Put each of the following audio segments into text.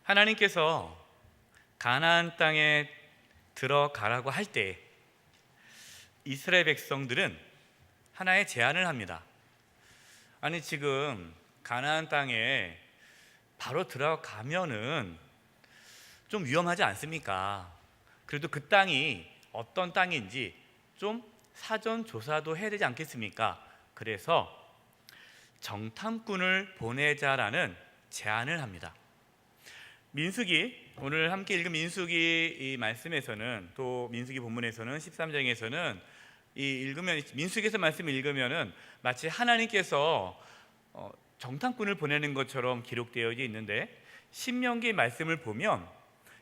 하나님께서 가나안 땅에 들어가라고 할 때 이스라엘 백성들은 하나의 제안을 합니다. 아니, 지금 가나안 땅에 바로 들어가면은 좀 위험하지 않습니까? 그래도 그 땅이 어떤 땅인지 좀 사전 조사도 해야 되지 않겠습니까? 그래서 정탐꾼을 보내자라는 제안을 합니다. 민수기, 오늘 함께 읽은 민수기 이 말씀에서는, 또 민수기 본문에서는 13장에서는 읽으면, 민수기에서 말씀을 읽으면은 마치 하나님께서 정탐꾼을 보내는 것처럼 기록되어 있는데, 신명기 말씀을 보면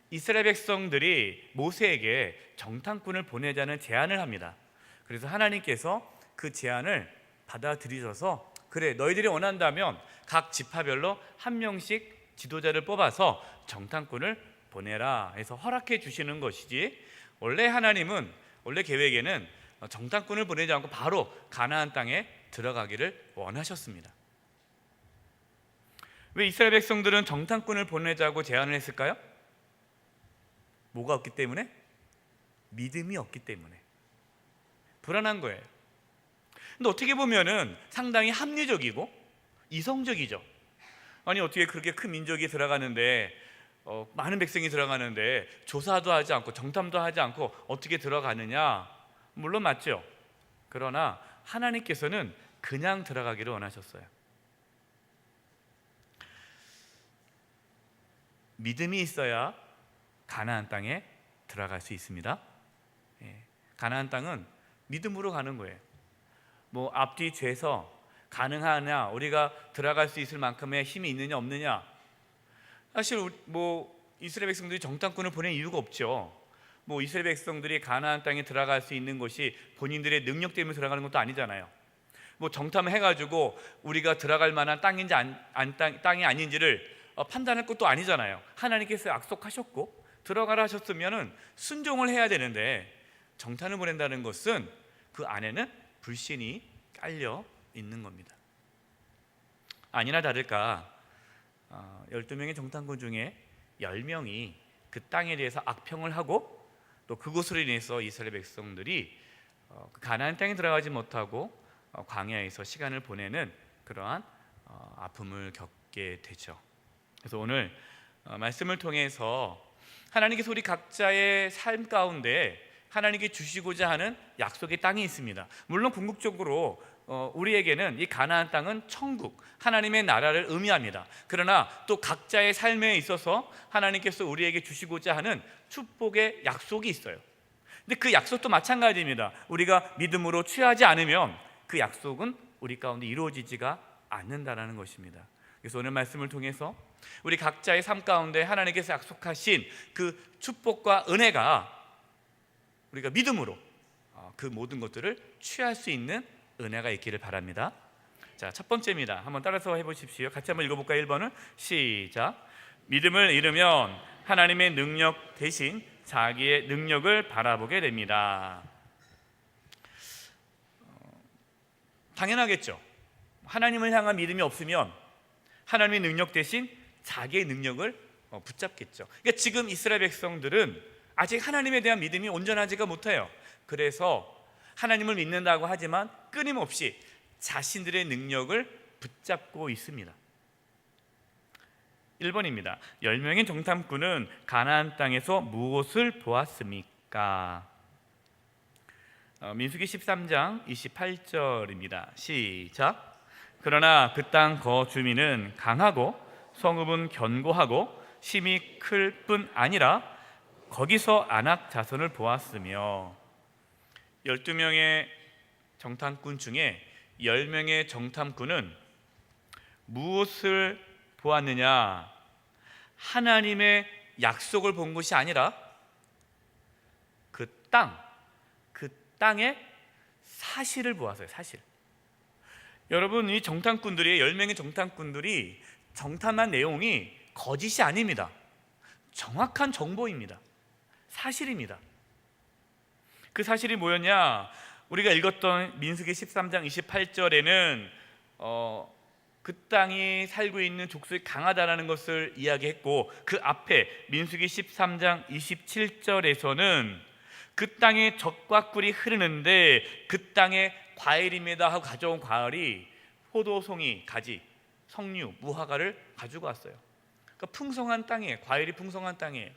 이스라엘 백성들이 모세에게 정탐꾼을 보내자는 제안을 합니다. 그래서 하나님께서 그 제안을 받아들이셔서, 그래, 너희들이 원한다면 각 지파별로 한 명씩 지도자를 뽑아서 정탐꾼을 보내라 해서 허락해 주시는 것이지, 원래 하나님은, 원래 계획에는 정탐꾼을 보내지 않고 바로 가나안 땅에 들어가기를 원하셨습니다. 왜 이스라엘 백성들은 정탐꾼을 보내자고 제안을 했을까요? 뭐가 없기 때문에? 믿음이 없기 때문에. 불안한 거예요. 근데 어떻게 보면은 상당히 합리적이고 이성적이죠. 아니, 어떻게 그렇게 큰 민족이 들어가는데, 많은 백성이 들어가는데 조사도 하지 않고 정탐도 하지 않고 어떻게 들어가느냐? 물론 맞죠. 그러나 하나님께서는 그냥 들어가기를 원하셨어요. 믿음이 있어야 가나안 땅에 들어갈 수 있습니다. 가나안 땅은 믿음으로 가는 거예요. 뭐 앞뒤 죄서 가능하냐, 우리가 들어갈 수 있을 만큼의 힘이 있느냐 없느냐, 사실 뭐 이스라엘 백성들이 정탐꾼을 보낸 이유가 없죠. 뭐 이스라엘 백성들이 가나안 땅에 들어갈 수 있는 것이 본인들의 능력 때문에 들어가는 것도 아니잖아요. 뭐 정탐을 해가지고 우리가 들어갈 만한 땅인지 땅이 아닌지를 판단할 것도 아니잖아요. 하나님께서 약속하셨고 들어가라 하셨으면 순종을 해야 되는데, 정탐을 보낸다는 것은 그 안에는 불신이 깔려 있는 겁니다. 아니나 다를까 12명의 정탐꾼 중에 10명이 그 땅에 대해서 악평을 하고, 또 그것으로 인해서 이스라엘 백성들이 가나안 땅에 들어가지 못하고 광야에서 시간을 보내는 그러한 아픔을 겪게 되죠. 그래서 오늘 말씀을 통해서 하나님께서 우리 각자의 삶 가운데 하나님께 주시고자 하는 약속의 땅이 있습니다. 물론 궁극적으로 우리에게는 이 가나안 땅은 천국, 하나님의 나라를 의미합니다. 그러나 또 각자의 삶에 있어서 하나님께서 우리에게 주시고자 하는 축복의 약속이 있어요. 근데 그 약속도 마찬가지입니다. 우리가 믿음으로 취하지 않으면 그 약속은 우리 가운데 이루어지지가 않는다는 것입니다. 그래서 오늘 말씀을 통해서 우리 각자의 삶 가운데 하나님께서 약속하신 그 축복과 은혜가 우리가 믿음으로 그 모든 것들을 취할 수 있는 은혜가 있기를 바랍니다. 자, 첫 번째입니다. 한번 따라서 해보십시오. 같이 한번 읽어볼까요? 1번은 시작. 믿음을 잃으면 하나님의 능력 대신 자기의 능력을 바라보게 됩니다. 당연하겠죠. 하나님을 향한 믿음이 없으면 하나님의 능력 대신 자기의 능력을 붙잡겠죠. 그러니까 지금 이스라엘 백성들은 아직 하나님에 대한 믿음이 온전하지가 못해요. 그래서 하나님을 믿는다고 하지만 끊임없이 자신들의 능력을 붙잡고 있습니다. 1번입니다. 10명의 정탐꾼은 가나안 땅에서 무엇을 보았습니까? 민수기 13장 28절입니다. 시작. 그러나 그 땅 거주민은 강하고 성읍은 견고하고 심이 클 뿐 아니라 거기서 아낙 자손을 보았으며, 12명의 정탐꾼 중에 10명의 정탐꾼은 무엇을 보았느냐? 하나님의 약속을 본 것이 아니라 그 땅의 사실을 보았어요. 사실. 여러분, 이 정탐꾼들이, 10명의 정탐꾼들이 정탐한 내용이 거짓이 아닙니다. 정확한 정보입니다. 사실입니다. 그 사실이 뭐였냐? 우리가 읽었던 민수기 13장 28절에는 그 땅이 살고 있는 족속이 강하다라는 것을 이야기했고, 그 앞에 민수기 13장 27절에서는 그 땅에 젖과 꿀이 흐르는데 그 땅에 과일입니다 하고 가져온 과일이 포도송이, 가지, 석류, 무화과를 가지고 왔어요. 그러니까 풍성한 땅이에요. 과일이 풍성한 땅이에요.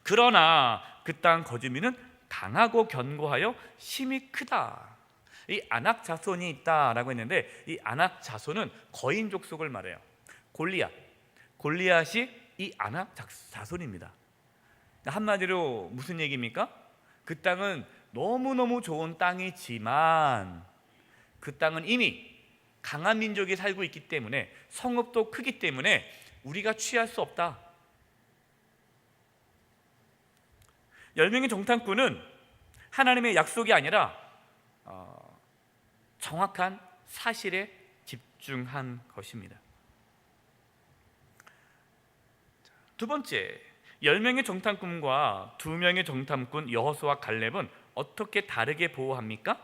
그러나 그 땅 거주민은 강하고 견고하여 힘이 크다. 이 아낙 자손이 있다라고 했는데, 이 아낙 자손은 거인 족속을 말해요. 골리앗이 이 아낙 자손입니다. 한마디로 무슨 얘기입니까? 그 땅은 너무너무 좋은 땅이지만 그 땅은 이미 강한 민족이 살고 있기 때문에, 성읍도 크기 때문에 우리가 취할 수 없다. 10명의 정탐꾼은 하나님의 약속이 아니라 정확한 사실에 집중한 것입니다. 두 번째, 10명의 정탐꾼과 2명의 정탐꾼 여호수아와 갈렙은 어떻게 다르게 보호합니까?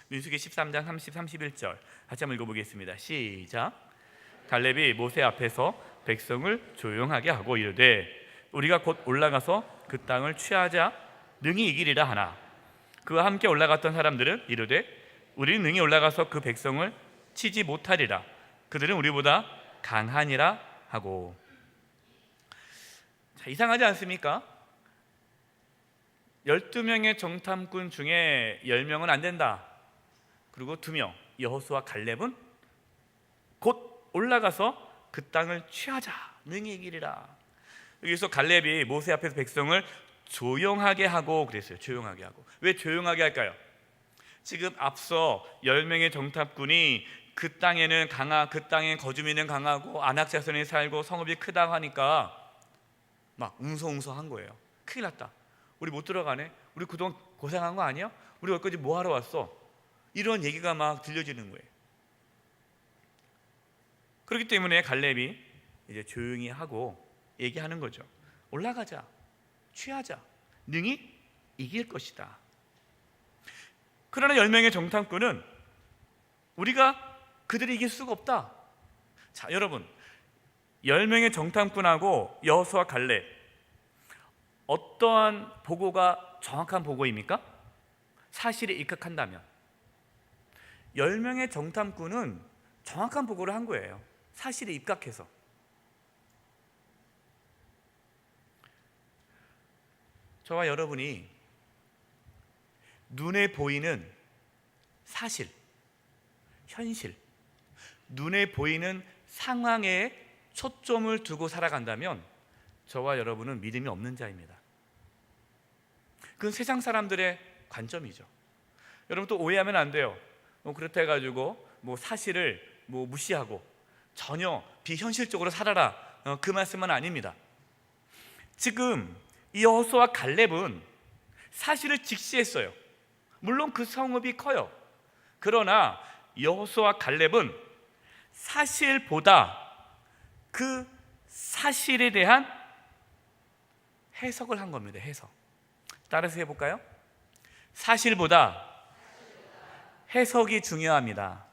민수기 13장 30, 31절 같이 한번 읽어보겠습니다. 시작. 갈렙이 모세 앞에서 백성을 조용하게 하고 이르되 우리가 곧 올라가서 그 땅을 취하자 능히 이기리라 하나, 그와 함께 올라갔던 사람들은 이르되 우리는 능히 올라가서 그 백성을 치지 못하리라, 그들은 우리보다 강하니라 하고. 자, 이상하지 않습니까? 12명의 정탐꾼 중에 10명은 안 된다. 그리고 2명, 여호수아와 갈렙은 곧 올라가서 그 땅을 취하자 능히 이기리라. 여기서 갈렙이 모세 앞에서 백성을 조용하게 하고 그랬어요. 조용하게 하고. 왜 조용하게 할까요? 지금 앞서 10명의 정탐꾼이 그 땅에는 그 땅에 거주민은 강하고 아낙 자손이 살고 성읍이 크다고 하니까 막 웅성웅성한 거예요. 큰일 났다. 우리 못 들어가네. 우리 그동안 고생한 거 아니야? 우리 여기까지 뭐 하러 왔어? 이런 얘기가 막 들려지는 거예요. 그렇기 때문에 갈렙이 이제 조용히 하고 얘기하는 거죠. 올라가자, 취하자, 능히 이길 것이다. 그러나 10명의 정탐꾼은 우리가 그들이 이길 수가 없다. 자, 여러분, 10명의 정탐꾼하고 여호수아와 갈렙, 어떠한 보고가 정확한 보고입니까? 사실에 입각한다면 10명의 정탐꾼은 정확한 보고를 한 거예요. 사실에 입각해서. 저와 여러분이 눈에 보이는 사실, 현실, 눈에 보이는 상황에 초점을 두고 살아간다면 저와 여러분은 믿음이 없는 자입니다. 그건 세상 사람들의 관점이죠. 여러분 또 오해하면 안 돼요. 그렇다 해가지고 사실을 무시하고 전혀 비현실적으로 살아라, 그 말씀은 아닙니다. 지금 이 여호수아와 갈렙은 사실을 직시했어요. 물론 그 성읍이 커요. 그러나 여호수아와 갈렙은 사실보다 그 사실에 대한 해석을 한 겁니다. 해석. 따라서 해볼까요? 사실보다 해석이 중요합니다.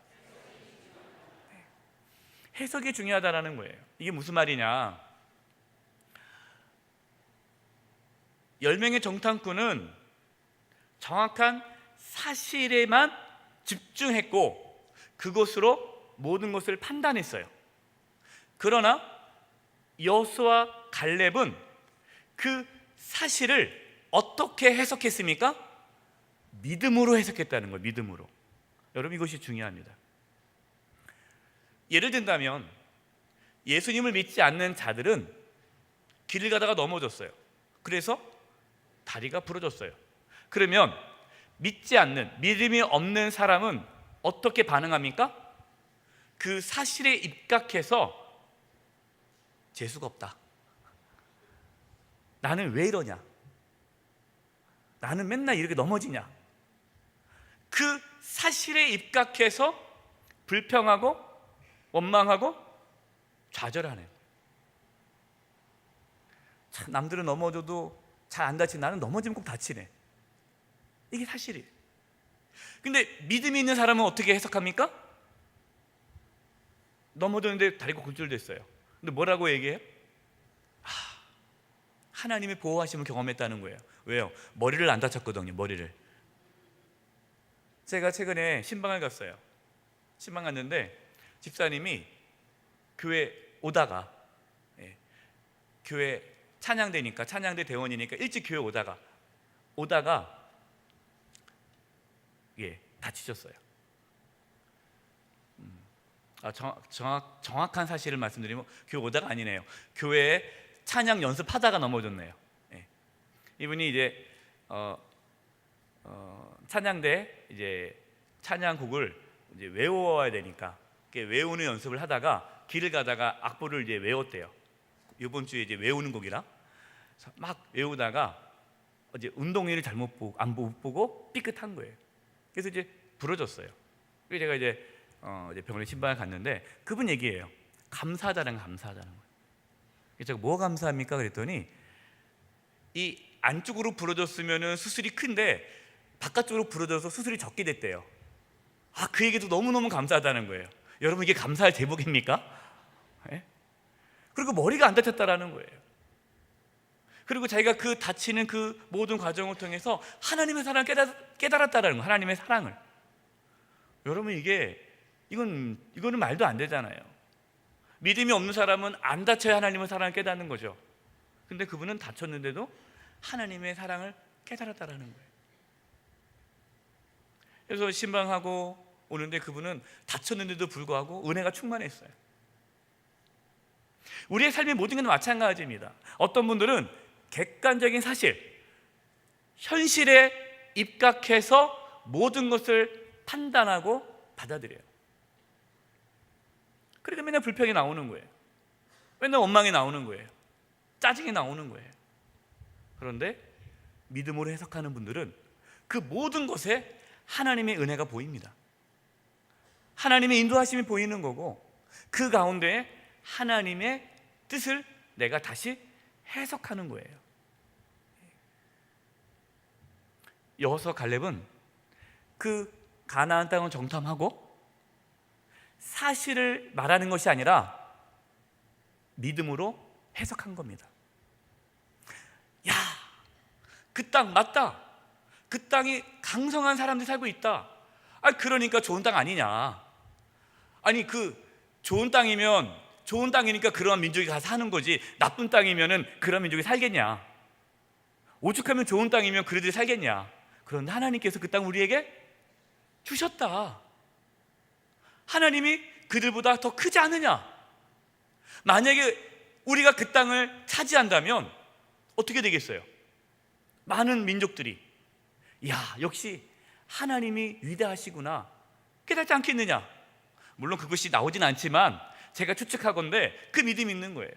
해석이 중요하다는 거예요. 이게 무슨 말이냐? 10명의 정탐꾼은 정확한 사실에만 집중했고 그것으로 모든 것을 판단했어요. 그러나 여호수아와 갈렙은 그 사실을 어떻게 해석했습니까? 믿음으로 해석했다는 거예요. 믿음으로. 여러분, 이것이 중요합니다. 예를 든다면 예수님을 믿지 않는 자들은 길을 가다가 넘어졌어요. 그래서 다리가 부러졌어요. 그러면 믿지 않는, 믿음이 없는 사람은 어떻게 반응합니까? 그 사실에 입각해서 재수가 없다. 나는 왜 이러냐? 나는 맨날 이렇게 넘어지냐? 그 사실에 입각해서 불평하고 원망하고 좌절하네요. 참, 남들은 넘어져도 잘 안 다치는 나는 넘어지면 꼭 다치네. 이게 사실이에요. 근데 믿음이 있는 사람은 어떻게 해석합니까? 넘어졌는데 다리가 굴절됐어요. 근데 뭐라고 얘기해요? 하나님의 보호하심을 경험했다는 거예요. 왜요? 머리를 안 다쳤거든요. 머리를. 제가 최근에 신방을 갔어요. 신방 갔는데 집사님이 교회 오다가, 교회 찬양대니까, 찬양대 대원이니까 일찍 교회 오다가 다치셨어요. 정확한 사실을 말씀드리면 교회 오다가 아니네요. 교회에 찬양 연습하다가 넘어졌네요. 이분이 이제 찬양대 이제 찬양곡을 이제 외워야 되니까 외우는 연습을 하다가 길을 가다가 악보를 이제 외웠대요. 이번 주에 이제 외우는 곡이라 막 외우다가 이제 운동회를 잘못 보고 못 보고 삐끗한 거예요. 그래서 이제 부러졌어요. 그래서 제가 이제 병원에 신방을 갔는데 그분 얘기예요. 감사하다는 거예요. 제가 뭐 감사합니까? 그랬더니 이 안쪽으로 부러졌으면 수술이 큰데 바깥쪽으로 부러져서 수술이 적게 됐대요. 그 얘기도 너무너무 감사하다는 거예요. 여러분, 이게 감사할 제목입니까? 그리고 머리가 안 다쳤다라는 거예요. 그리고 자기가 그 다치는 그 모든 과정을 통해서 하나님의 사랑을 깨달았다라는 거예요. 하나님의 사랑을. 여러분, 이거는 말도 안 되잖아요. 믿음이 없는 사람은 안 다쳐야 하나님의 사랑을 깨닫는 거죠. 근데 그분은 다쳤는데도 하나님의 사랑을 깨달았다라는 거예요. 그래서 신방하고 오는데 그분은 다쳤는데도 불구하고 은혜가 충만했어요. 우리의 삶의 모든 건 마찬가지입니다. 어떤 분들은 객관적인 사실, 현실에 입각해서 모든 것을 판단하고 받아들여요. 그러니까 맨날 불평이 나오는 거예요. 맨날 원망이 나오는 거예요. 짜증이 나오는 거예요. 그런데 믿음으로 해석하는 분들은 그 모든 것에 하나님의 은혜가 보입니다. 하나님의 인도하심이 보이는 거고 그 가운데 하나님의 뜻을 내가 다시 해석하는 거예요. 여호수아 갈렙은 그 가나안 땅을 정탐하고 사실을 말하는 것이 아니라 믿음으로 해석한 겁니다. 야, 그 땅 맞다. 그 땅이 강성한 사람들이 살고 있다. 그러니까 좋은 땅 아니냐. 아니, 그 좋은 땅이니까 그런 민족이 가서 사는 거지. 나쁜 땅이면은 그런 민족이 살겠냐. 오죽하면 좋은 땅이면 그들이 살겠냐. 그런데 하나님께서 그 땅 우리에게 주셨다. 하나님이 그들보다 더 크지 않느냐. 만약에 우리가 그 땅을 차지한다면 어떻게 되겠어요? 많은 민족들이 역시 하나님이 위대하시구나 깨닫지 않겠느냐. 물론 그것이 나오진 않지만 제가 추측하건대 그 믿음이 있는 거예요.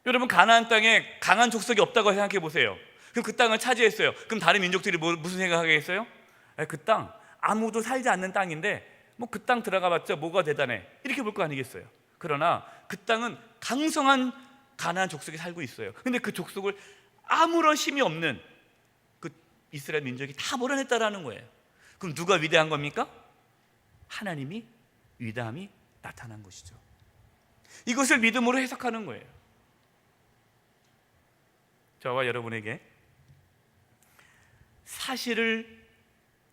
여러분, 가나안 땅에 강한 족속이 없다고 생각해 보세요. 그럼 그 땅을 차지했어요. 그럼 다른 민족들이 무슨 생각하겠어요? 그 땅 아무도 살지 않는 땅인데 뭐 그 땅 들어가봤자 뭐가 대단해, 이렇게 볼 거 아니겠어요. 그러나 그 땅은 강성한 가나안 족속이 살고 있어요. 근데 그 족속을 아무런 힘이 없는 그 이스라엘 민족이 다 몰아냈다라는 거예요. 그럼 누가 위대한 겁니까? 하나님이 위대함이 나타난 것이죠. 이것을 믿음으로 해석하는 거예요. 저와 여러분에게 사실을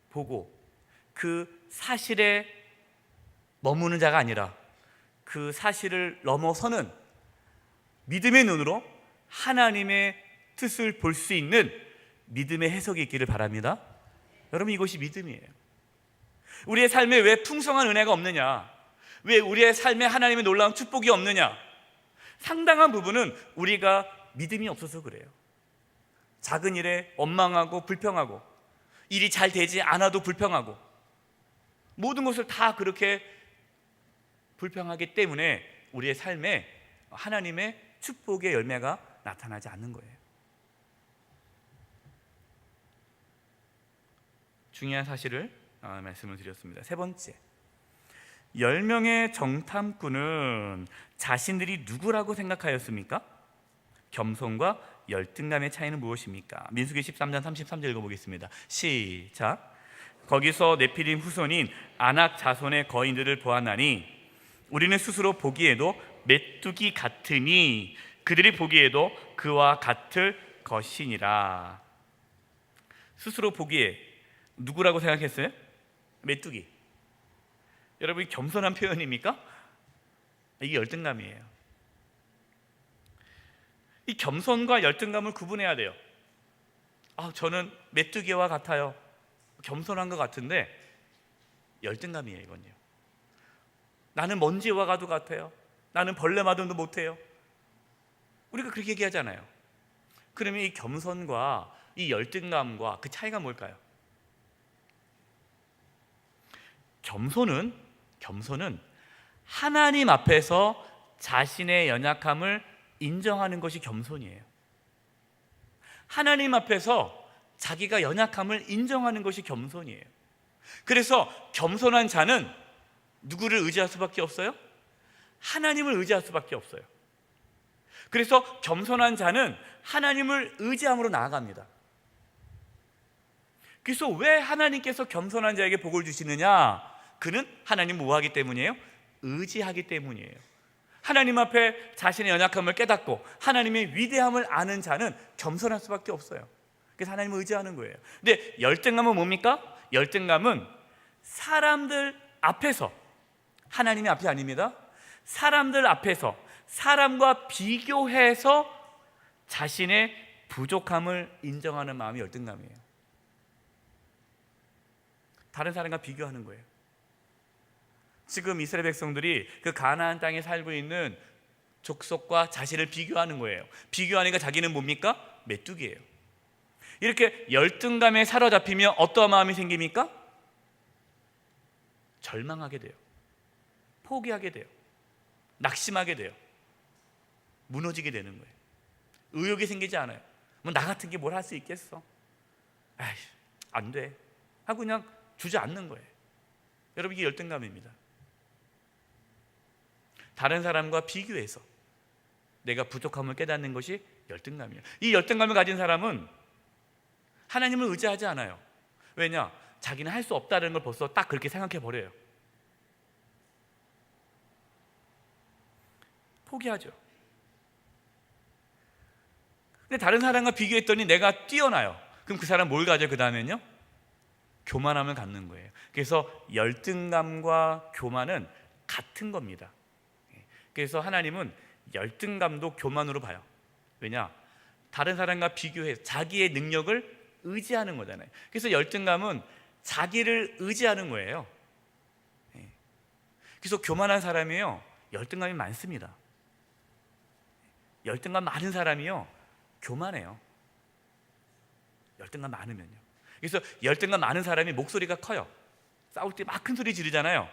보고 그 사실에 머무는 자가 아니라 그 사실을 넘어서는 믿음의 눈으로 하나님의 뜻을 볼 수 있는 믿음의 해석이 있기를 바랍니다. 여러분, 이것이 믿음이에요. 우리의 삶에 왜 풍성한 은혜가 없느냐, 왜 우리의 삶에 하나님의 놀라운 축복이 없느냐, 상당한 부분은 우리가 믿음이 없어서 그래요. 작은 일에 원망하고 불평하고, 일이 잘 되지 않아도 불평하고, 모든 것을 다 그렇게 불평하기 때문에 우리의 삶에 하나님의 축복의 열매가 나타나지 않는 거예요. 중요한 사실을 말씀을 드렸습니다. 세 번째, 10명의 정탐꾼은 자신들이 누구라고 생각하였습니까? 겸손과 열등감의 차이는 무엇입니까? 민수기 13장 33절 읽어보겠습니다. 시작. 거기서 네피림 후손인 아낙 자손의 거인들을 보았나니 우리는 스스로 보기에도 메뚜기 같으니 그들이 보기에도 그와 같을 것이니라. 스스로 보기에 누구라고 생각했어요? 메뚜기. 여러분, 겸손한 표현입니까? 이게 열등감이에요. 이 겸손과 열등감을 구분해야 돼요. 저는 메뚜기와 같아요. 겸손한 것 같은데 열등감이에요, 이건요. 나는 먼지와 가도 같아요. 나는 벌레 마름도 못해요. 우리가 그렇게 얘기하잖아요. 그러면 이 겸손과 이 열등감과 그 차이가 뭘까요? 겸손은 하나님 앞에서 자신의 연약함을 인정하는 것이 겸손이에요. 하나님 앞에서 자기가 연약함을 인정하는 것이 겸손이에요. 그래서 겸손한 자는 누구를 의지할 수밖에 없어요? 하나님을 의지할 수밖에 없어요. 그래서 겸손한 자는 하나님을 의지함으로 나아갑니다. 그래서 왜 하나님께서 겸손한 자에게 복을 주시느냐? 그는 하나님을 뭐하기 때문이에요? 의지하기 때문이에요. 하나님 앞에 자신의 연약함을 깨닫고 하나님의 위대함을 아는 자는 겸손할 수밖에 없어요. 그래서 하나님을 의지하는 거예요. 근데 열등감은 뭡니까? 열등감은 사람들 앞에서, 하나님의 앞이 아닙니다. 사람들 앞에서 사람과 비교해서 자신의 부족함을 인정하는 마음이 열등감이에요. 다른 사람과 비교하는 거예요. 지금 이스라엘 백성들이 그 가나안 땅에 살고 있는 족속과 자신을 비교하는 거예요. 비교하니까 자기는 뭡니까? 메뚜기예요. 이렇게 열등감에 사로잡히면 어떠한 마음이 생깁니까? 절망하게 돼요. 포기하게 돼요. 낙심하게 돼요. 무너지게 되는 거예요. 의욕이 생기지 않아요. 뭐 나 같은 게 뭘 할 수 있겠어? 아이, 안 돼 하고 그냥 주저앉는 거예요. 여러분, 이게 열등감입니다. 다른 사람과 비교해서 내가 부족함을 깨닫는 것이 열등감이에요. 이 열등감을 가진 사람은 하나님을 의지하지 않아요. 왜냐? 자기는 할 수 없다는 걸 벌써 딱 그렇게 생각해 버려요. 포기하죠. 근데 다른 사람과 비교했더니 내가 뛰어나요. 그럼 그 사람 뭘 가져? 그 다음엔요? 교만함을 갖는 거예요. 그래서 열등감과 교만은 같은 겁니다. 그래서 하나님은 열등감도 교만으로 봐요. 왜냐? 다른 사람과 비교해 자기의 능력을 의지하는 거잖아요. 그래서 열등감은 자기를 의지하는 거예요. 그래서 교만한 사람이요, 열등감이 많습니다. 열등감 많은 사람이요, 교만해요. 열등감 많으면요. 그래서 열등감 많은 사람이 목소리가 커요. 싸울 때 막 큰 소리 지르잖아요.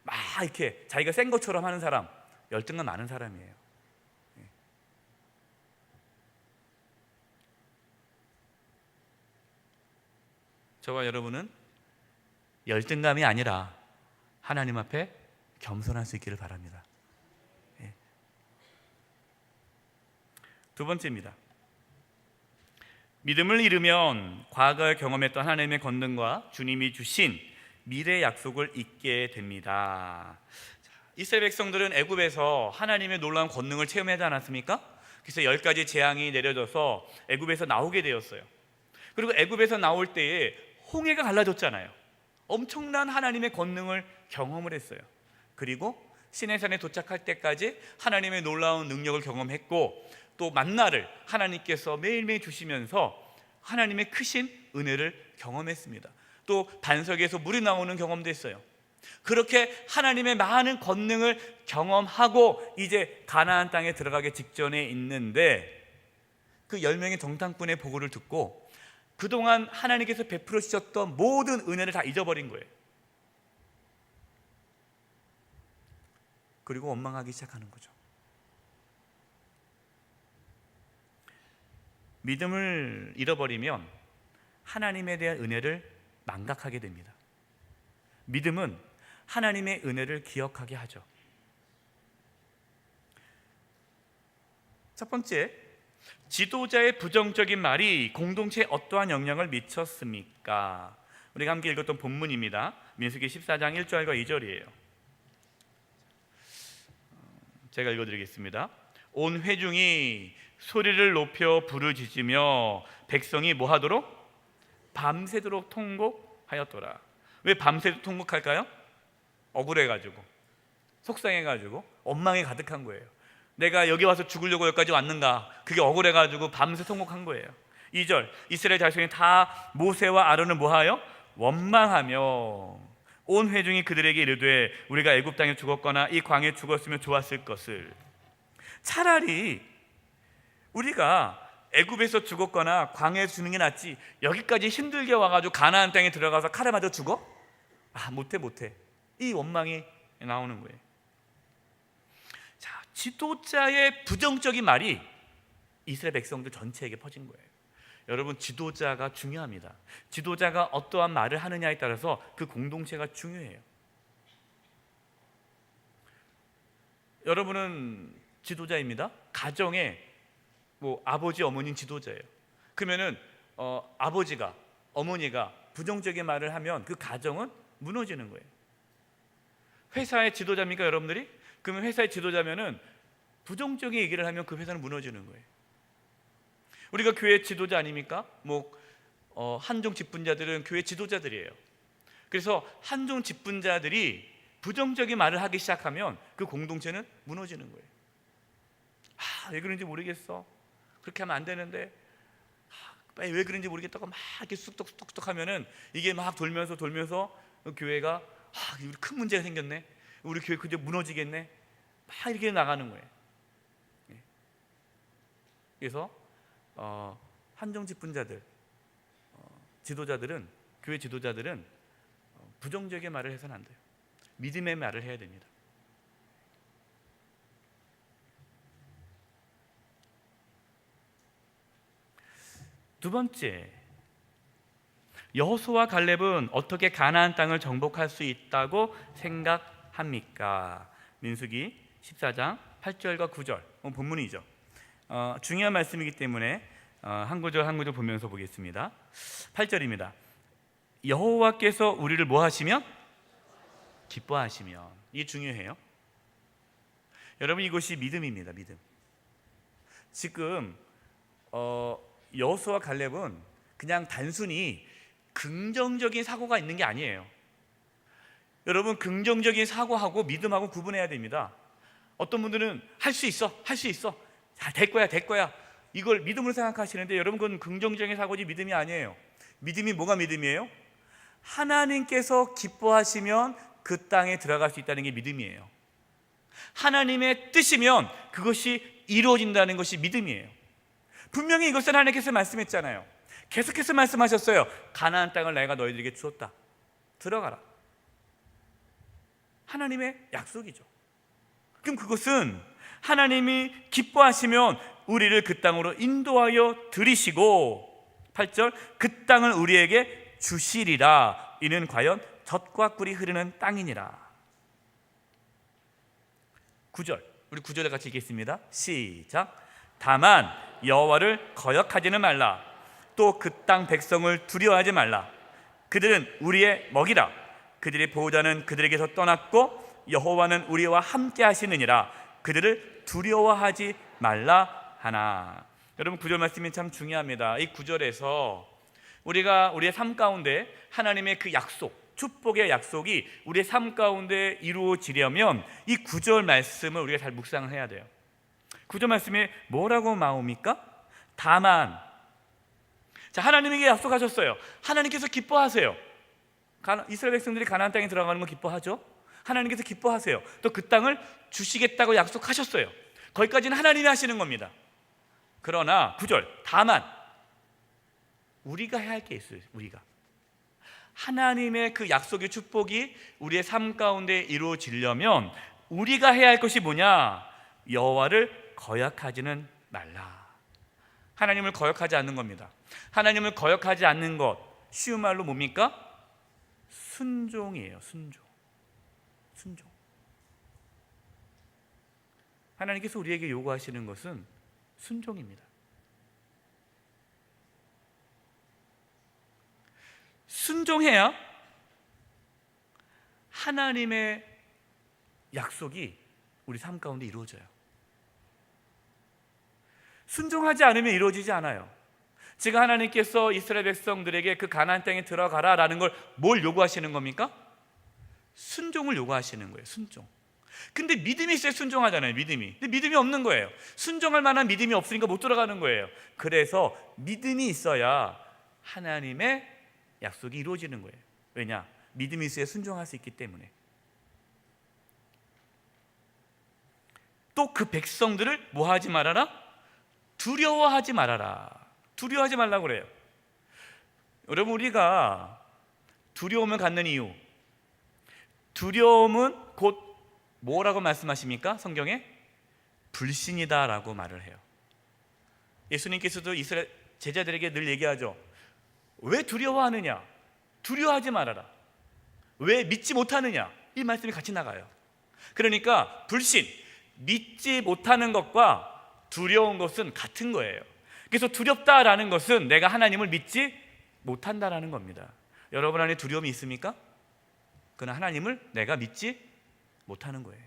막 이렇게 자기가 센 것처럼 하는 사람, 열등감 많은 사람이에요. 저와 여러분은 열등감이 아니라 하나님 앞에 겸손할 수 있기를 바랍니다. 두 번째입니다. 믿음을 잃으면 과거에 경험했던 하나님의 권능과 주님이 주신 미래의 약속을 잊게 됩니다. 이스라엘 백성들은 애굽에서 하나님의 놀라운 권능을 체험하지 않았습니까? 그래서 10가지 재앙이 내려져서 애굽에서 나오게 되었어요. 그리고 애굽에서 나올 때에 홍해가 갈라졌잖아요. 엄청난 하나님의 권능을 경험을 했어요. 그리고 시내산에 도착할 때까지 하나님의 놀라운 능력을 경험했고, 또 만나를 하나님께서 매일매일 주시면서 하나님의 크신 은혜를 경험했습니다. 또 반석에서 물이 나오는 경험도 했어요. 그렇게 하나님의 많은 권능을 경험하고 이제 가나안 땅에 들어가기 직전에 있는데, 그 10명의 정탐꾼의 보고를 듣고 그동안 하나님께서 베풀어 주셨던 모든 은혜를 다 잊어버린 거예요. 그리고 원망하기 시작하는 거죠. 믿음을 잃어버리면 하나님에 대한 은혜를 망각하게 됩니다. 믿음은 하나님의 은혜를 기억하게 하죠. 첫 번째, 지도자의 부정적인 말이 공동체에 어떠한 영향을 미쳤습니까? 우리가 함께 읽었던 본문입니다. 민수기 14장 1절과 2절이에요. 제가 읽어드리겠습니다. 온 회중이 소리를 높여 부르짖으며 백성이 뭐하도록? 밤새도록 통곡하였더라. 왜 밤새도록 통곡할까요? 억울해가지고, 속상해가지고, 원망이 가득한 거예요. 내가 여기 와서 죽으려고 여기까지 왔는가? 그게 억울해가지고 밤새 통곡한 거예요. 2절, 이스라엘 자손이 다 모세와 아론을 뭐하여? 원망하며 온 회중이 그들에게 이르되 우리가 애굽 땅에 죽었거나 이 광야에 죽었으면 좋았을 것을. 차라리 우리가 애굽에서 죽었거나 광야에 죽는 게 낫지, 여기까지 힘들게 와가지고 가나안 땅에 들어가서 칼에 맞아 죽어? 못해. 이 원망이 나오는 거예요. 자, 지도자의 부정적인 말이 이스라엘 백성들 전체에게 퍼진 거예요. 여러분, 지도자가 중요합니다. 지도자가 어떠한 말을 하느냐에 따라서 그 공동체가 중요해요. 여러분은 지도자입니다. 가정에 아버지, 어머니는 지도자예요. 그러면은 아버지가, 어머니가 부정적인 말을 하면 그 가정은 무너지는 거예요. 회사의 지도자입니까, 여러분들이? 그러면 회사의 지도자면은 부정적인 얘기를 하면 그 회사는 무너지는 거예요. 우리가 교회 지도자 아닙니까? 한종 직분자들은 교회 지도자들이에요. 그래서 한종 직분자들이 부정적인 말을 하기 시작하면 그 공동체는 무너지는 거예요. 왜 그런지 모르겠어. 그렇게 하면 안 되는데, 왜 그런지 모르겠다고 막 이렇게 쑥덕쑥덕 하면은 이게 막 돌면서 교회가 우리 큰 문제가 생겼네. 우리 교회 그저 무너지겠네. 막 이렇게 나가는 거예요. 그래서 한정 직분자들, 지도자들은, 교회 지도자들은 부정적인 말을 해서는 안 돼요. 믿음의 말을 해야 됩니다. 두 번째, 여호수아와 갈렙은 어떻게 가나안 땅을 정복할 수 있다고 생각합니까? 민수기 14장 8절과 9절, 본문이죠. 중요한 말씀이기 때문에 한 구절 한 구절 보면서 보겠습니다. 8절입니다. 여호와께서 우리를 뭐 하시면? 기뻐하시면. 이게 중요해요. 여러분, 이것이 믿음입니다. 믿음. 지금 여호수아와 갈렙은 그냥 단순히 긍정적인 사고가 있는 게 아니에요. 여러분, 긍정적인 사고하고 믿음하고 구분해야 됩니다. 어떤 분들은 할 수 있어 될 거야 이걸 믿음으로 생각하시는데, 여러분, 그건 긍정적인 사고지 믿음이 아니에요. 믿음이 뭐가 믿음이에요? 하나님께서 기뻐하시면 그 땅에 들어갈 수 있다는 게 믿음이에요. 하나님의 뜻이면 그것이 이루어진다는 것이 믿음이에요. 분명히 이것을 하나님께서 말씀했잖아요. 계속해서 말씀하셨어요. 가나안 땅을 내가 너희들에게 주었다. 들어가라. 하나님의 약속이죠. 그럼 그것은 하나님이 기뻐하시면 우리를 그 땅으로 인도하여 들이시고, 8절, 그 땅을 우리에게 주시리라. 이는 과연 젖과 꿀이 흐르는 땅이니라. 9절, 우리 9절에 같이 읽겠습니다. 시작. 다만 여호와를 거역하지는 말라. 또 그 땅 백성을 두려워하지 말라. 그들은 우리의 먹이라. 그들의 보호자는 그들에게서 떠났고 여호와는 우리와 함께 하시느니라. 그들을 두려워하지 말라 하나. 여러분, 9절 말씀이 참 중요합니다. 이 9절에서 우리가 우리의 삶 가운데 하나님의 그 약속, 축복의 약속이 우리의 삶 가운데 이루어지려면 이 9절 말씀을 우리가 잘 묵상을 해야 돼요. 9절 말씀에 뭐라고 나옵니까? 다만. 자, 하나님에게 약속하셨어요. 하나님께서 기뻐하세요. 이스라엘 백성들이 가나안 땅에 들어가는 거 기뻐하죠? 하나님께서 기뻐하세요. 또 그 땅을 주시겠다고 약속하셨어요. 거기까지는 하나님이 하시는 겁니다. 그러나 9절, 다만 우리가 해야 할 게 있어요. 우리가 하나님의 그 약속의 축복이 우리의 삶 가운데 이루어지려면 우리가 해야 할 것이 뭐냐? 여호와를 거역하지는 말라. 하나님을 거역하지 않는 겁니다. 하나님을 거역하지 않는 것, 쉬운 말로 뭡니까? 순종이에요. 순종. 하나님께서 우리에게 요구하시는 것은 순종입니다. 순종해야 하나님의 약속이 우리 삶 가운데 이루어져요. 순종하지 않으면 이루어지지 않아요. 지금 하나님께서 이스라엘 백성들에게 그 가나안 땅에 들어가라라는 걸 뭘 요구하시는 겁니까? 순종을 요구하시는 거예요. 순종. 근데 믿음이 있어야 순종하잖아요. 믿음이. 근데 믿음이 없는 거예요. 순종할 만한 믿음이 없으니까 못 들어가는 거예요. 그래서 믿음이 있어야 하나님의 약속이 이루어지는 거예요. 왜냐? 믿음이 있어야 순종할 수 있기 때문에. 또 그 백성들을 뭐 하지 말아라? 두려워하지 말아라. 두려워하지 말라고 그래요. 여러분, 우리가 두려움을 갖는 이유, 두려움은 곧 뭐라고 말씀하십니까? 성경에 불신이다라고 말을 해요. 예수님께서도 이스라엘 제자들에게 늘 얘기하죠. 왜 두려워하느냐? 두려워하지 말아라. 왜 믿지 못하느냐? 이 말씀이 같이 나가요. 그러니까 불신, 믿지 못하는 것과 두려운 것은 같은 거예요. 그래서 두렵다라는 것은 내가 하나님을 믿지 못한다라는 겁니다. 여러분 안에 두려움이 있습니까? 그러나 하나님을 내가 믿지 못하는 거예요.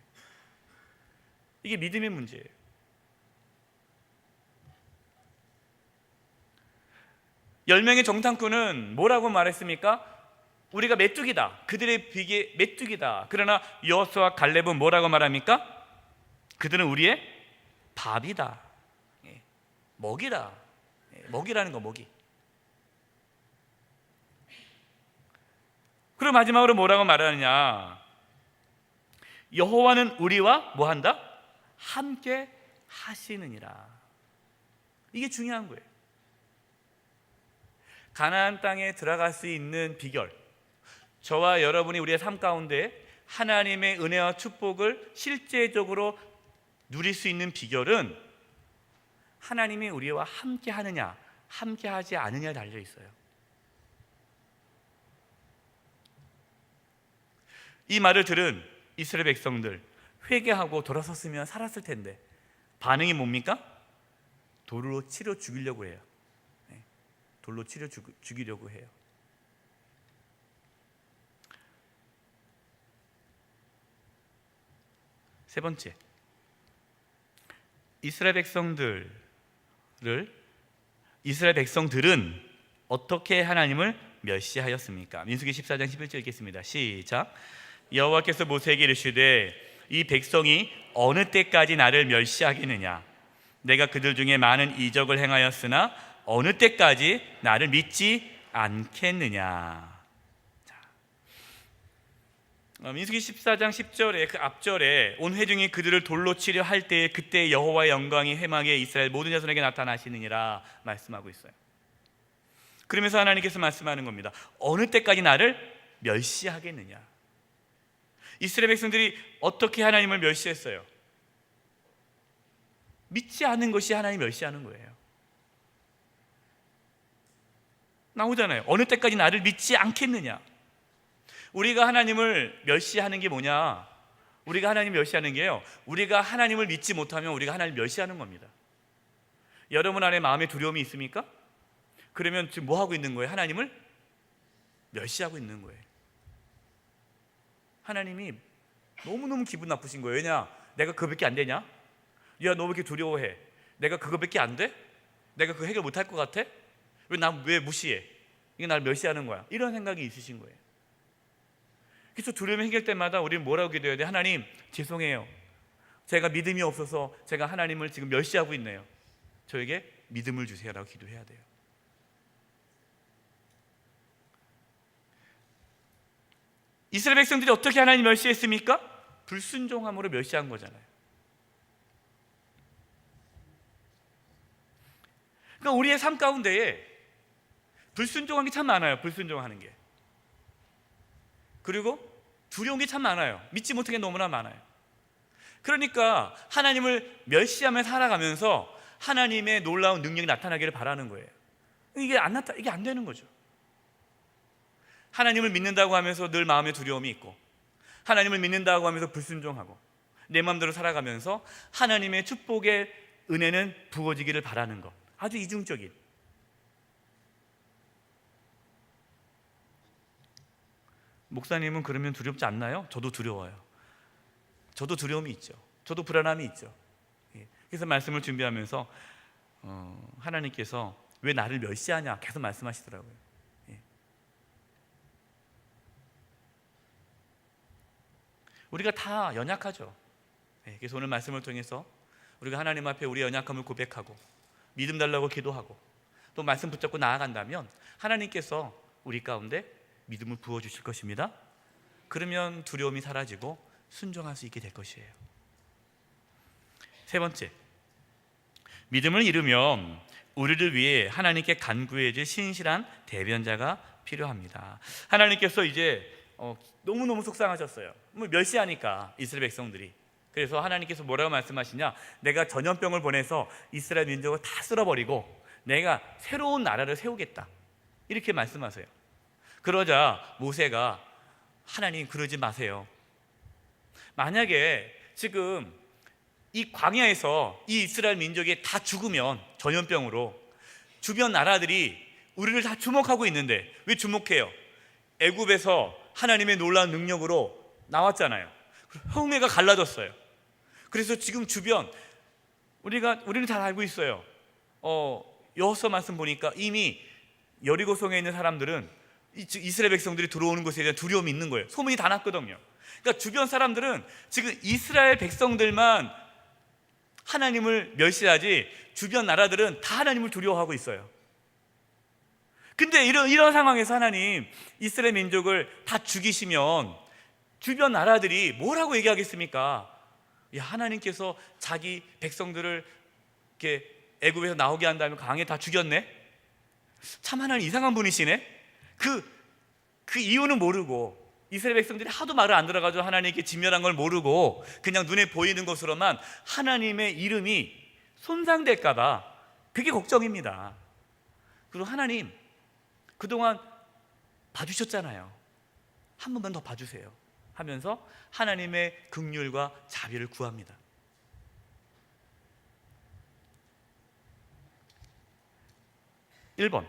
이게 믿음의 문제예요. 열 명의 정탐꾼은 뭐라고 말했습니까? 우리가 메뚜기다. 그들의 비계 메뚜기다. 그러나 여호수아와 갈렙은 뭐라고 말합니까? 그들은 우리의 밥이다. 먹이다. 먹이라는 거, 먹이. 그리고 마지막으로 뭐라고 말하느냐? 여호와는 우리와 뭐 한다? 함께 하시느니라. 이게 중요한 거예요. 가나안 땅에 들어갈 수 있는 비결, 저와 여러분이 우리의 삶 가운데 하나님의 은혜와 축복을 실제적으로 누릴 수 있는 비결은 하나님이 우리와 함께 하느냐, 함께 하지 않느냐에 달려 있어요. 이 말을 들은 이스라엘 백성들, 회개하고 돌아섰으면 살았을 텐데 반응이 뭡니까? 돌로 치려 죽이려고 해요. 돌로 치려 죽이려고 해요. 세 번째, 이스라엘 백성들은 어떻게 하나님을 멸시하였습니까? 민수기 14장 11절 읽겠습니다. 시작. 여호와께서 모세에게 이르시되 이 백성이 어느 때까지 나를 멸시하겠느냐? 내가 그들 중에 많은 이적을 행하였으나 어느 때까지 나를 믿지 않겠느냐? 민수기 14장 10절에 그 앞절에 온 회중이 그들을 돌로 치려 할 때에 그때 여호와의 영광이 회막에 이스라엘 모든 자손에게 나타나시느니라 말씀하고 있어요. 그러면서 하나님께서 말씀하는 겁니다. 어느 때까지 나를 멸시하겠느냐? 이스라엘 백성들이 어떻게 하나님을 멸시했어요? 믿지 않는 것이 하나님 멸시하는 거예요. 나오잖아요. 어느 때까지 나를 믿지 않겠느냐? 우리가 하나님을 멸시하는 게 뭐냐? 우리가 하나님 멸시하는 게요, 우리가 하나님을 믿지 못하면 우리가 하나님 멸시하는 겁니다. 여러분 안에 마음에 두려움이 있습니까? 그러면 지금 뭐 하고 있는 거예요? 하나님을 멸시하고 있는 거예요. 하나님이 너무너무 기분 나쁘신 거예요. 왜냐? 내가 그거밖에 안 되냐? 야, 너 왜 이렇게 두려워해? 내가 그거밖에 안 돼? 내가 그거 해결 못할 것 같아? 왜 무시해? 이게 나를 멸시하는 거야. 이런 생각이 있으신 거예요. 그래서 두려움이 생길 때마다 우리는 뭐라고 기도해야 돼? 하나님, 죄송해요. 제가 믿음이 없어서 제가 하나님을 지금 멸시하고 있네요. 저에게 믿음을 주세요라고 기도해야 돼요. 이스라엘 백성들이 어떻게 하나님 멸시했습니까? 불순종함으로 멸시한 거잖아요. 그러니까 우리의 삶 가운데에 불순종한 게 참 많아요. 불순종하는 게. 그리고 두려운 게 참 많아요. 믿지 못한 게 너무나 많아요. 그러니까 하나님을 멸시하며 살아가면서 하나님의 놀라운 능력이 나타나기를 바라는 거예요. 이게 안 되는 거죠. 하나님을 믿는다고 하면서 늘 마음에 두려움이 있고, 하나님을 믿는다고 하면서 불순종하고, 내 마음대로 살아가면서 하나님의 축복의 은혜는 부어지기를 바라는 것, 아주 이중적인. 목사님은 그러면 두렵지 않나요? 저도 두려워요. 저도 두려움이 있죠. 저도 불안함이 있죠. 그래서 말씀을 준비하면서 하나님께서 왜 나를 멸시하냐 계속 말씀하시더라고요. 우리가 다 연약하죠. 그래서 오늘 말씀을 통해서 우리가 하나님 앞에 우리의 연약함을 고백하고 믿음 달라고 기도하고 또 말씀 붙잡고 나아간다면 하나님께서 우리 가운데 믿음을 부어주실 것입니다. 그러면 두려움이 사라지고 순종할 수 있게 될 것이에요. 세 번째, 믿음을 잃으면 우리를 위해 하나님께 간구해 줄 신실한 대변자가 필요합니다. 하나님께서 이제 너무너무 속상하셨어요. 멸시하니까 이스라엘 백성들이. 그래서 하나님께서 뭐라고 말씀하시냐, 내가 전염병을 보내서 이스라엘 민족을 다 쓸어버리고 내가 새로운 나라를 세우겠다, 이렇게 말씀하세요. 그러자 모세가, 하나님 그러지 마세요. 만약에 지금 이 광야에서 이 이스라엘 민족이 다 죽으면 전염병으로 주변 나라들이 우리를 다 주목하고 있는데, 왜 주목해요? 애굽에서 하나님의 놀라운 능력으로 나왔잖아요. 홍해가 갈라졌어요. 그래서 지금 주변 우리는 잘 알고 있어요. 여호수아 말씀 보니까 이미 여리고성에 있는 사람들은 이스라엘 백성들이 들어오는 것에 대한 두려움이 있는 거예요. 소문이 다 났거든요. 그러니까 주변 사람들은 지금 이스라엘 백성들만 하나님을 멸시하지 주변 나라들은 다 하나님을 두려워하고 있어요. 근데 이런 상황에서 하나님 이스라엘 민족을 다 죽이시면 주변 나라들이 뭐라고 얘기하겠습니까? 야, 하나님께서 자기 백성들을 이렇게 애굽에서 나오게 한 다음에 강에 다 죽였네? 참 하나님 이상한 분이시네? 그 이유는 모르고, 이스라엘 백성들이 하도 말을 안 들어가지고 하나님께 진멸한 걸 모르고 그냥 눈에 보이는 것으로만 하나님의 이름이 손상될까 봐 그게 걱정입니다. 그리고 하나님 그동안 봐주셨잖아요. 한 번만 더 봐주세요 하면서 하나님의 긍휼과 자비를 구합니다. 1번,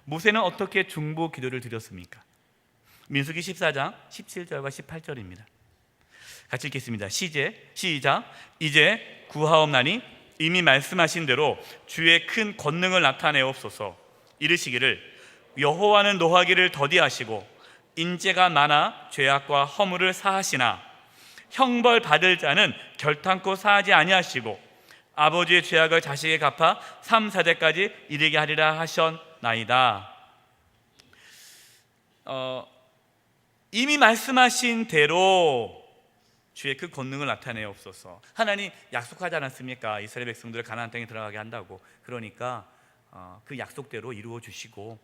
모세는 어떻게 중보 기도를 드렸습니까? 민수기 14장 17절과 18절입니다. 같이 읽겠습니다. 시작. 이제 구하옵나니 이미 말씀하신 대로 주의 큰 권능을 나타내옵소서. 이르시기를 여호와는 노하기를 더디하시고 인재가 많아 죄악과 허물을 사하시나 형벌 받을 자는 결탄코 사하지 아니하시고 아버지의 죄악을 자식에게 갚아 3, 4대까지 이르게 하리라 하셨나이다. 이미 말씀하신 대로 주의 그 권능을 나타내옵소서. 하나님 약속하지 않았습니까? 이스라엘 백성들을 가나안 땅에 들어가게 한다고. 그러니까 그 약속대로 이루어 주시고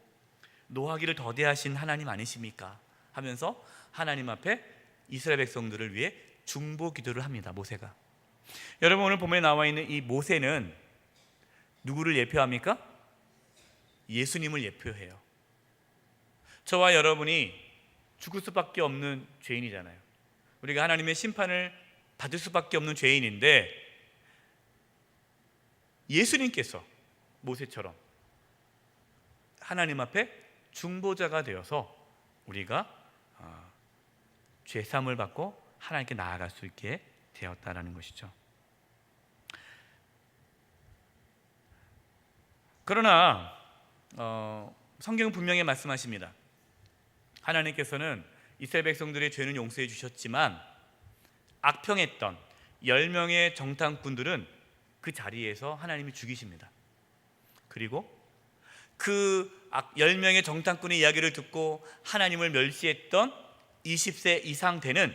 노하기를 더디하신 하나님 아니십니까? 하면서 하나님 앞에 이스라엘 백성들을 위해 중보 기도를 합니다. 모세가. 여러분, 오늘 본문에 나와 있는 이 모세는 누구를 예표합니까? 예수님을 예표해요. 저와 여러분이 죽을 수밖에 없는 죄인이잖아요. 우리가 하나님의 심판을 받을 수밖에 없는 죄인인데, 예수님께서 모세처럼 하나님 앞에 중보자가 되어서 우리가 죄사함을 받고 하나님께 나아갈 수 있게 되었다라는 것이죠. 그러나 성경은 분명히 말씀하십니다. 하나님께서는 이스라엘 백성들의 죄는 용서해 주셨지만 악평했던 10명의 정탐꾼들은 그 자리에서 하나님이 죽이십니다. 그리고 그 10명의 정탐꾼의 이야기를 듣고 하나님을 멸시했던 20세 이상 되는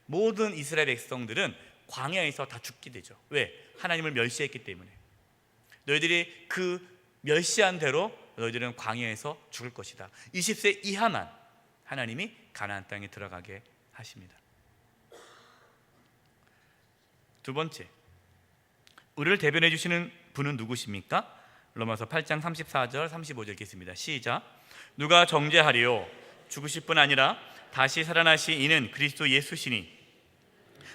모든 이스라엘 백성들은 광야에서 다 죽게 되죠. 왜? 하나님을 멸시했기 때문에. 너희들이 그 멸시한 대로 너희들은 광야에서 죽을 것이다. 20세 이하만 하나님이 가나안 땅에 들어가게 하십니다. 두 번째, 우리를 대변해 주시는 분은 누구십니까? 로마서 8장 34절 35절 읽겠습니다. 시작. 누가 정죄하리요? 죽으실 뿐 아니라 다시 살아나신 이는 그리스도 예수시니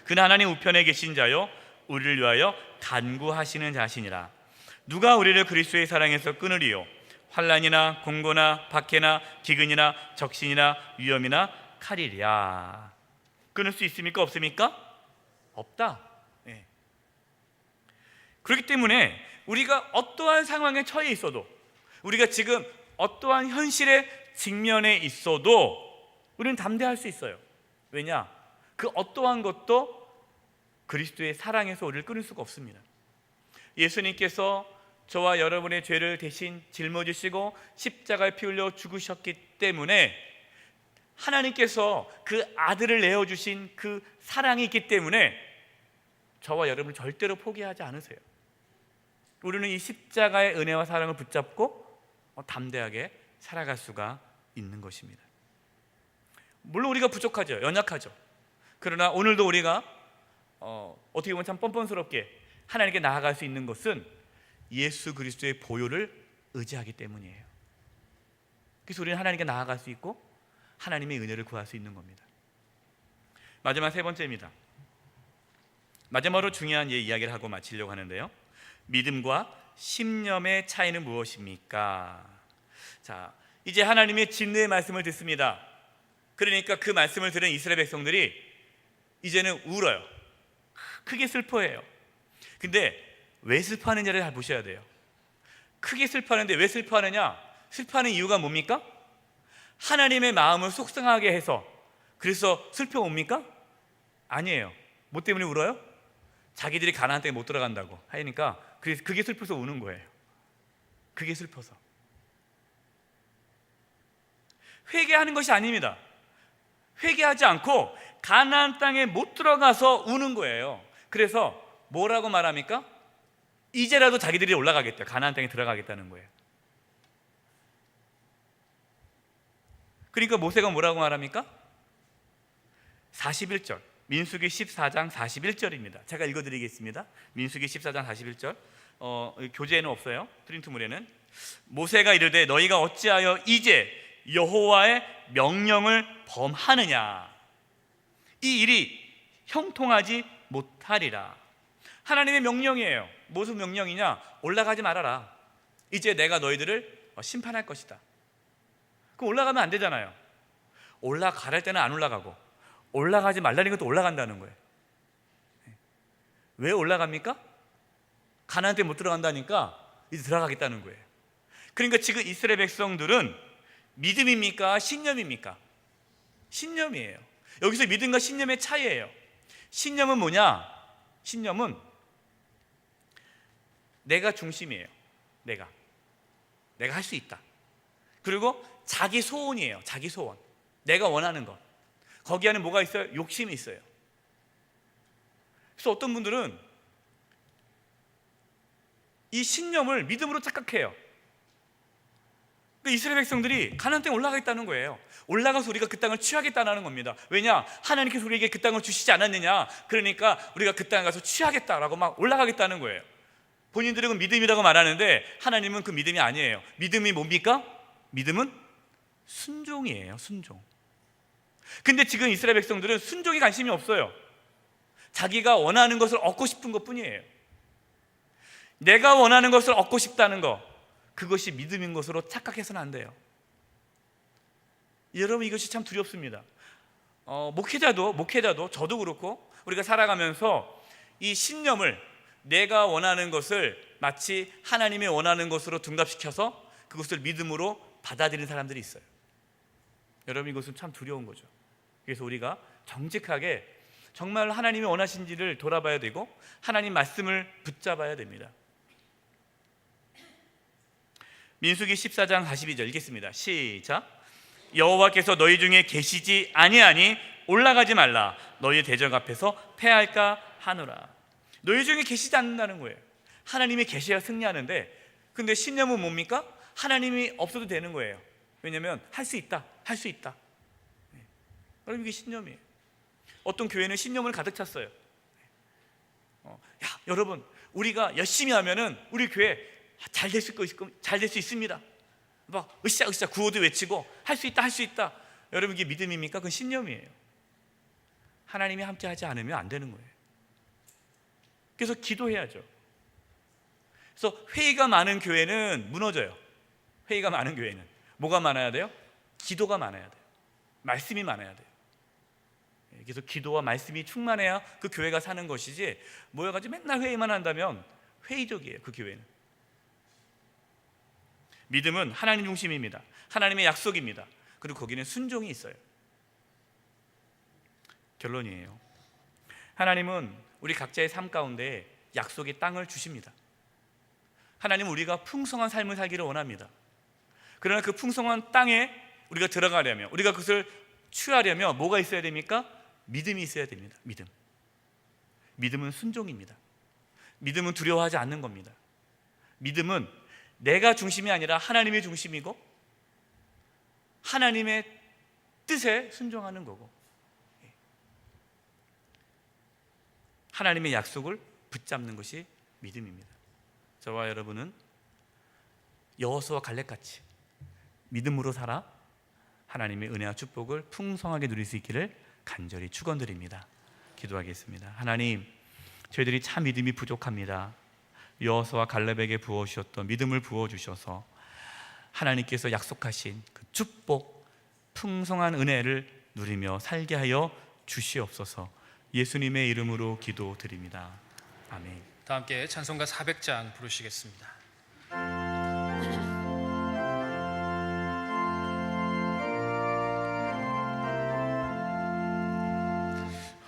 그는 하나님 우편에 계신 자요 우리를 위하여 간구하시는 자시니라. 누가 우리를 그리스도의 사랑에서 끊으리요? 환난이나 공고나 박해나 기근이나 적신이나 위험이나 연약하리랴. 끊을 수 있습니까? 없습니까? 없다. 예. 그렇기 때문에 우리가 어떠한 상황에 처해 있어도, 우리가 지금 어떠한 현실의 직면에 있어도 우리는 담대할 수 있어요. 왜냐? 그 어떠한 것도 그리스도의 사랑에서 우리를 끊을 수가 없습니다. 예수님께서 저와 여러분의 죄를 대신 짊어지시고 십자가에 피 흘려 죽으셨기 때문에, 하나님께서 그 아들을 내어주신 그 사랑이 있기 때문에 저와 여러분을 절대로 포기하지 않으세요. 우리는 이 십자가의 은혜와 사랑을 붙잡고 담대하게 살아갈 수가 있는 것입니다. 물론 우리가 부족하죠. 연약하죠. 그러나 오늘도 우리가 어떻게 보면 참 뻔뻔스럽게 하나님께 나아갈 수 있는 것은 예수 그리스도의 보혈을 의지하기 때문이에요. 그래서 우리는 하나님께 나아갈 수 있고 하나님의 은혜를 구할 수 있는 겁니다. 마지막 세 번째입니다. 마지막으로 중요한 이야기를 하고 마치려고 하는데요, 믿음과 신념의 차이는 무엇입니까? 자, 이제 하나님의 진노의 말씀을 듣습니다. 그러니까 그 말씀을 들은 이스라엘 백성들이 이제는 울어요. 크게 슬퍼해요. 근데 왜 슬퍼하느냐를 잘 보셔야 돼요. 크게 슬퍼하는데 왜 슬퍼하느냐? 슬퍼하는 이유가 뭡니까? 하나님의 마음을 속상하게 해서 그래서 슬퍼 옵니까? 아니에요. 뭐 때문에 울어요? 자기들이 가나안 땅에 못 들어간다고 하니까 그게 슬퍼서 우는 거예요. 그게 슬퍼서. 회개하는 것이 아닙니다. 회개하지 않고 가나안 땅에 못 들어가서 우는 거예요. 그래서 뭐라고 말합니까? 이제라도 자기들이 올라가겠다, 가나안 땅에 들어가겠다는 거예요. 그러니까 모세가 뭐라고 말합니까? 41절, 민수기 14장 41절입니다. 제가 읽어드리겠습니다. 민수기 14장 41절, 교재에는 없어요. 프린트물에는. 모세가 이르되 너희가 어찌하여 이제 여호와의 명령을 범하느냐? 이 일이 형통하지 못하리라. 하나님의 명령이에요. 무슨 명령이냐? 올라가지 말아라. 이제 내가 너희들을 심판할 것이다. 그럼 올라가면 안 되잖아요. 올라가랄 때는 안 올라가고 올라가지 말라는 것도 올라간다는 거예요. 왜 올라갑니까? 가나안 땅에 못 들어간다니까 이제 들어가겠다는 거예요. 그러니까 지금 이스라엘 백성들은 믿음입니까? 신념입니까? 신념이에요. 여기서 믿음과 신념의 차이예요. 신념은 뭐냐? 신념은 내가 중심이에요. 내가 할 수 있다. 그리고 자기 소원이에요. 자기 소원, 내가 원하는 것. 거기 안에 뭐가 있어요? 욕심이 있어요. 그래서 어떤 분들은 이 신념을 믿음으로 착각해요. 이스라엘 백성들이 가나안 땅에 올라가겠다는 거예요. 올라가서 우리가 그 땅을 취하겠다는 겁니다. 왜냐? 하나님께서 우리에게 그 땅을 주시지 않았느냐? 그러니까 우리가 그 땅에 가서 취하겠다라고 막 올라가겠다는 거예요. 본인들은 믿음이라고 말하는데 하나님은 그 믿음이 아니에요. 믿음이 뭡니까? 믿음은 순종이에요. 순종. 근데 지금 이스라엘 백성들은 순종에 관심이 없어요. 자기가 원하는 것을 얻고 싶은 것뿐이에요. 내가 원하는 것을 얻고 싶다는 것, 그것이 믿음인 것으로 착각해서는 안 돼요. 여러분, 이것이 참 두렵습니다. 목회자도 저도 그렇고 우리가 살아가면서 이 신념을, 내가 원하는 것을 마치 하나님이 원하는 것으로 둔갑시켜서 그것을 믿음으로 받아들이는 사람들이 있어요. 여러분, 이것은 참 두려운 거죠. 그래서 우리가 정직하게 정말 하나님이 원하신지를 돌아봐야 되고 하나님 말씀을 붙잡아야 됩니다. 민수기 14장 42절 읽겠습니다. 시작. 여호와께서 너희 중에 계시지 아니하니 올라가지 말라. 너희 대적 앞에서 패할까 하노라. 너희 중에 계시지 않는다는 거예요. 하나님이 계셔야 승리하는데, 근데 신념은 뭡니까? 하나님이 없어도 되는 거예요. 왜냐하면 할 수 있다. 여러분, 이게 신념이에요. 어떤 교회는 신념을 가득 찼어요. 여러분, 우리가 열심히 하면은 우리 교회 잘 될 수 있습니다. 막 으쌰으쌰 구호도 외치고 할 수 있다. 여러분, 이게 믿음입니까? 그건 신념이에요. 하나님이 함께 하지 않으면 안 되는 거예요. 그래서 기도해야죠. 그래서 회의가 많은 교회는 무너져요. 회의가 많은 교회는 뭐가 많아야 돼요? 기도가 많아야 돼요. 말씀이 많아야 돼요. 그래서 기도와 말씀이 충만해야 그 교회가 사는 것이지, 모여가지고 맨날 회의만 한다면 회의적이에요. 그 교회는. 믿음은 하나님 중심입니다. 하나님의 약속입니다. 그리고 거기는 순종이 있어요. 결론이에요. 하나님은 우리 각자의 삶 가운데 약속의 땅을 주십니다. 하나님은 우리가 풍성한 삶을 살기를 원합니다. 그러나 그 풍성한 땅에 우리가 들어가려면, 우리가 그것을 취하려면 뭐가 있어야 됩니까? 믿음이 있어야 됩니다. 믿음은 순종입니다. 믿음은 두려워하지 않는 겁니다. 믿음은 내가 중심이 아니라 하나님의 중심이고 하나님의 뜻에 순종하는 거고, 하나님의 약속을 붙잡는 것이 믿음입니다. 저와 여러분은 여호수아와 갈렙같이 믿음으로 살아 하나님의 은혜와 축복을 풍성하게 누릴 수 있기를 간절히 축원드립니다. 기도하겠습니다. 하나님, 저희들이 참 믿음이 부족합니다. 여호수아와 갈렙에게 부어주셨던 믿음을 부어주셔서 하나님께서 약속하신 그 축복, 풍성한 은혜를 누리며 살게 하여 주시옵소서. 예수님의 이름으로 기도드립니다. 아멘. 다 함께 찬송가 400장 부르시겠습니다.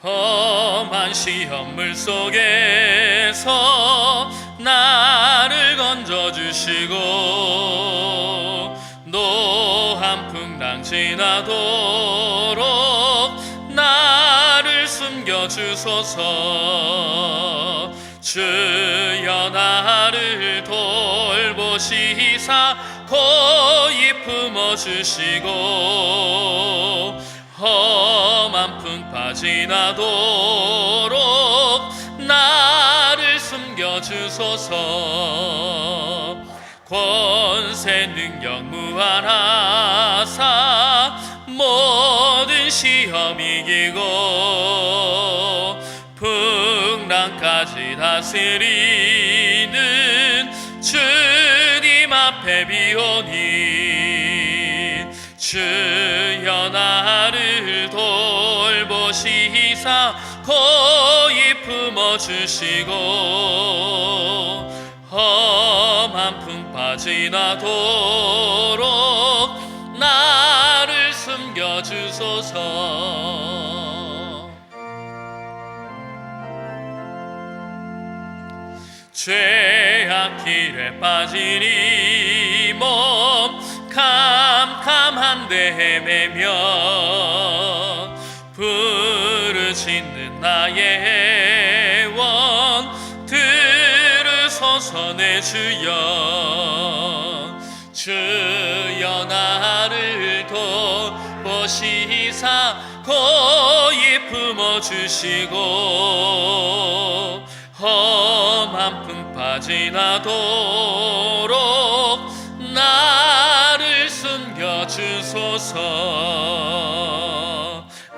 험한 시험물 속에서 나를 건져주시고 노한 풍랑 지나도록 나를 숨겨주소서. 주여 나를 돌보시사 고이 품어주시고 험한 풍파 지나도록 나를 숨겨주소서. 권세 능력 무한하사 모든 시험 이기고 풍랑까지 다스리는 주님 앞에 비오니 주여 나를 돌보시사 고이 품어주시고 험한 풍파 지나도록 나를 숨겨주소서. 죄악 길에 빠진 이 몸 캄캄한데 헤매며 부르짖는 나의 애원 들으소서. 내 주여 주여 나를 돌보시사 고이 품어주시고 험한 풍파 지나도록 나를 숨겨주소서.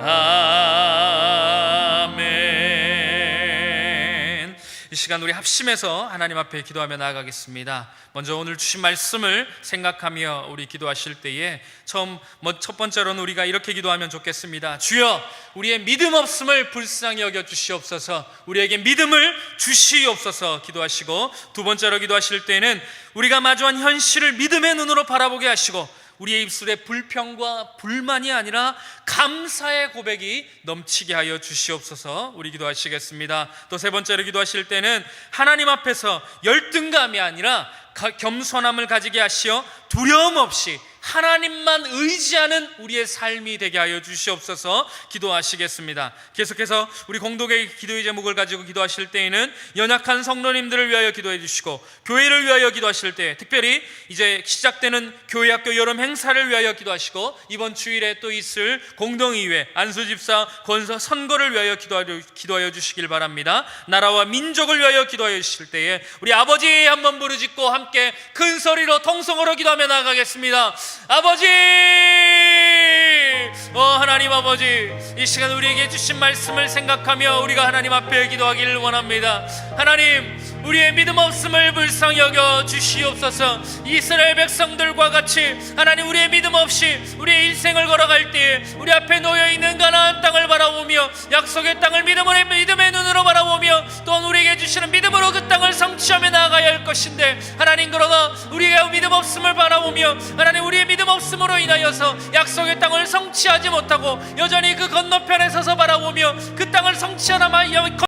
아멘. 이 시간 우리 합심해서 하나님 앞에 기도하며 나아가겠습니다. 먼저 오늘 주신 말씀을 생각하며 우리 기도하실 때에 첫 번째로는 우리가 이렇게 기도하면 좋겠습니다. 주여, 우리의 믿음 없음을 불쌍히 여겨 주시옵소서. 우리에게 믿음을 주시옵소서 기도하시고, 두 번째로 기도하실 때는 우리가 마주한 현실을 믿음의 눈으로 바라보게 하시고 우리의 입술에 불평과 불만이 아니라 감사의 고백이 넘치게 하여 주시옵소서. 우리 기도하시겠습니다. 또 세 번째로 기도하실 때는 하나님 앞에서 열등감이 아니라 겸손함을 가지게 하시어 두려움 없이 하나님만 의지하는 우리의 삶이 되게 하여 주시옵소서. 기도하시겠습니다. 계속해서 우리 공동의 기도의 제목을 가지고 기도하실 때에는 연약한 성도님들을 위하여 기도해 주시고, 교회를 위하여 기도하실 때 특별히 이제 시작되는 교회학교 여름 행사를 위하여 기도하시고, 이번 주일에 또 있을 공동의회 안수집사 권사 선거를 위하여 기도하여 주시길 바랍니다. 나라와 민족을 위하여 기도하여 주실 때에 우리 아버지 한번 부르짖고 함께 큰 소리로 통성으로 기도하며 나아가겠습니다. 아버지, 하나님 아버지, 이 시간 우리에게 주신 말씀을 생각하며 우리가 하나님 앞에 기도하기를 원합니다. 하나님, 우리의 믿음 없음을 불쌍히 여겨 주시옵소서. 이스라엘 백성들과 같이 하나님 우리의 믿음 없이 우리의 일생을 걸어갈 때에 우리 앞에 놓여있는 가나안 땅을 바라보며 약속의 땅을 믿음의 눈으로 바라보며 또한 우리에게 주시는 믿음으로 그 땅을 성취하며 나아가야 할 것인데 하나님, 그러나 우리의 믿음 없음을 바라보며 하나님 우리의 믿음 없음으로 인하여서 약속의 땅을 성취하지 못하고 여전히 그 건너편에 서서 바라보며 그 땅을 성취하나